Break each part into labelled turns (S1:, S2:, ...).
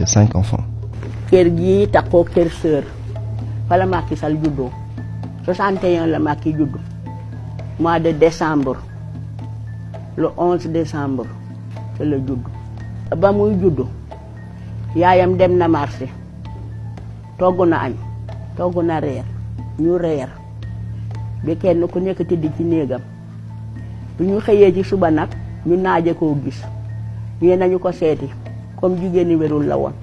S1: de 5 enfants.
S2: kër gi takkoo kër sœur fa la Macky Sall juddoo 61 la Macky juddu mois de décembre le 11 décembre te la juddu ba muy juddu yaayam dem na marché togg na añ togg na reer ñu reer ba kenn ku nekk tëdd ci néegam bu ñu xëyee ci suba nag ñu naaje koo gis ñee nañu ko seeti comme jigéen ñi wérul la woon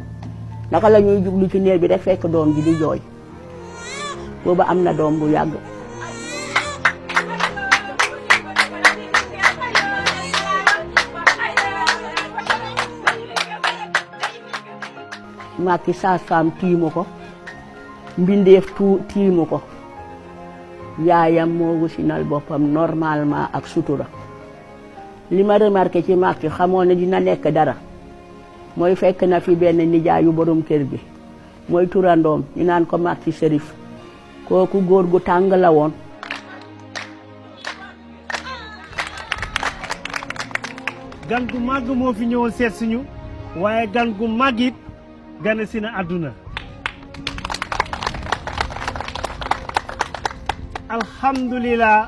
S2: naka la ñuy jublu ci néeg bi rek fekk doom ji di jooy booba am na doom bu yàgg. Macky sage-femme tiimu ko mbindeef tiimu ko yaayam moo wasinal boppam normalement ak sutura li ma remarqué ci Macky xamoon ne dina nekk dara mooy fekk na fi benn nijaayu borom kër gi mooy turandoom ñu naan ko Macky Chérif kooku góor gu tàng la woon.
S3: gan gu màgg moo fi ñëwoon seet suñu waaye gan gu màgg it gane si na àdduna alhamdulilah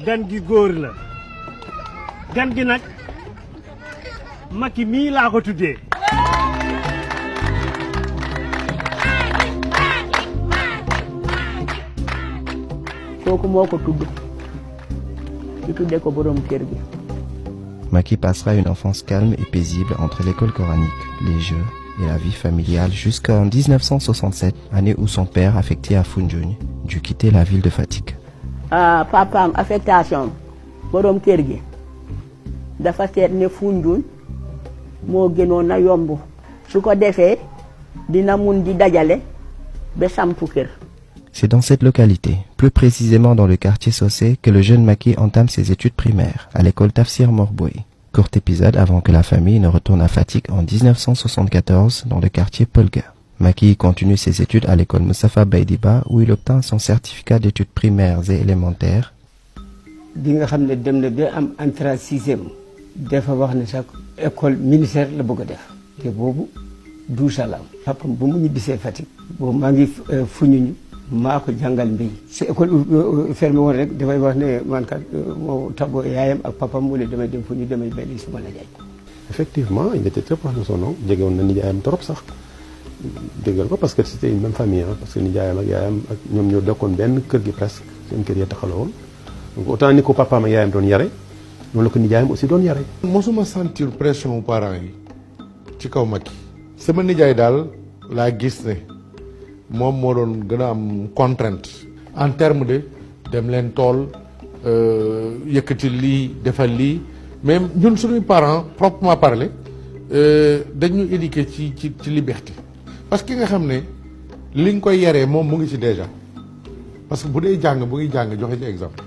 S3: gan gi góor la gan gi nag Macky mii laa ko tuddee
S2: kooku moo ko tudd ñu tuddee ko borom kër gi.
S1: Macky passera une enfance calme et paisible entre l'école coranique, les jeux et la vie familiale jusqu'en 1967, année où son père, affecté à Foundiougne, dut quitter la ville de Fatick.
S2: Papaam affectation borom kër gi dafa seet ne Foundiougne moo gënoon a yomb su ko defee dina mun di dajale ba sampu kër.
S1: C'est dans cette localité, plus précisément dans le quartier Socé, que le jeune Macky entame ses études primaires, à l'école Tafsir Mor Boye. Court épisode avant que la famille ne retourne à Fatick en 1974 dans le quartier Polga. Macky continue ses études à l'école Moustapha Baydiba où il obtint son certificat d'études primaires et élémentaires.
S4: bi nga xam ne dem na ba am entrée sixième dafa wax ne sax école ministère la bëgg a def te boobu 12 ans la am. papam bu mu ñibbisee Fatick boobu maa ngi Foundiougne maa ko jàngal mbéy. su école fermé woon rek dafay wax ne man kat moo tàggoo yaayam ak papam mu ne damay dem fu ñu demay béy li suma la jaay.
S5: Effectivement, il était très proche de son oncle jege woon na nijaayam trop sax déggal ko parce que c'était une même famille parce que nijaayam ak yaayam ak ñoom ñoo dekkoon benn kër gi presque seen kër ya taxaloo woon donc autant ni ko papaam ak yaayam doon yare noonu la ko nijaayam aussi doon yare.
S6: mosuma sentir pression parents yi ci kaw Macky sama nijaay daal laa gis ne moom moo doon gën a am contrainte en terme de dem leen tool yëkkati lii defal lii mais ñun suñuy parents proprement parler dañu éduquer ci liberté parce que nga xam ne li nga koy yaree moom mu ngi ci déjà parce que bu dee jàng bu ngi jàng joxe ci exemple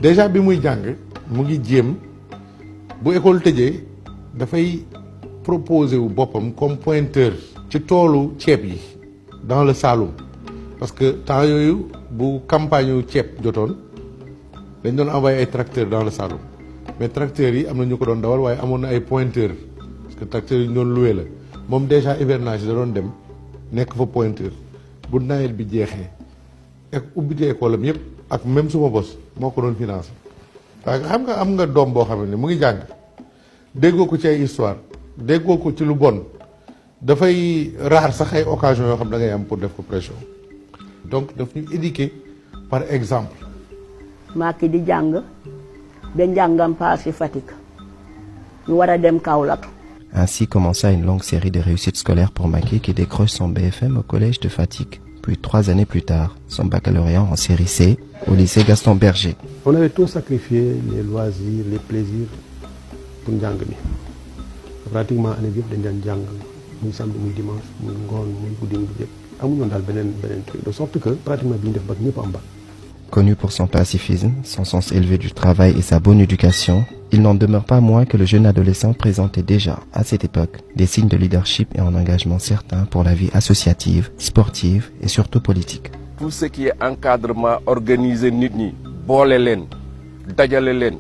S6: déjà bi muy jàng mu ngi jéem bu école tëjee dafay proposer wu boppam comme pointeur ci toolu ceeb yi dans le Saloum parce que temps yooyu bu campagne yu ceeb jotoon dañ doon envoyer ay tracteurs dans le Saloum mais tracteurs yi am na ñu ko doon dawal waaye amoon na ay pointeurs parce que tracteurs yi ñu doon loué la moom déjà hivernage da doon dem nekk fa pointeur bu nawet bi jeexee ak ubbite école am yëpp ak même suma bos moo ko doon financé. waaye xam nga am nga doom boo xam ne mu ngi jàng déggoo ko ci ay histoire déggoo ko ci lu bon dafay raar sax ay occasion yoo xam da ngay am pour def ko pression donc daf ñu éduquer par exemple.
S2: Macky di jàng ba njàngam paase Fatick ñu war a dem Kaolack.
S1: Ainsi commença une longue série de réussites scolaires pour Macky qui décroche son BFM au collège de Fatick, puis 3 années plus tard, son baccalauréat en série C au lycée Gaston Berger.
S5: On avait tout sacrifié, les loisirs, les plaisirs pour njàng mi pratiquement année bi yëpp dañ daan jàng muy samedi muy dimanche muy ngoon muy guddi muy bëccëg amuñu woon daal beneen truc de sorte que pratiquement bi ñu def bac ñëpp am bac.
S1: Connu pour son pacifisme, son sens élevé du travail et sa bonne éducation, il n'en demeure pas moins que le jeune adolescent présentait déjà, à cette époque, des signes de leadership et un engagement certain pour la vie associative, sportive et surtout politique.
S7: Tout ce qui est encadrement, organiser nit ñi, boole leen, dajale leen,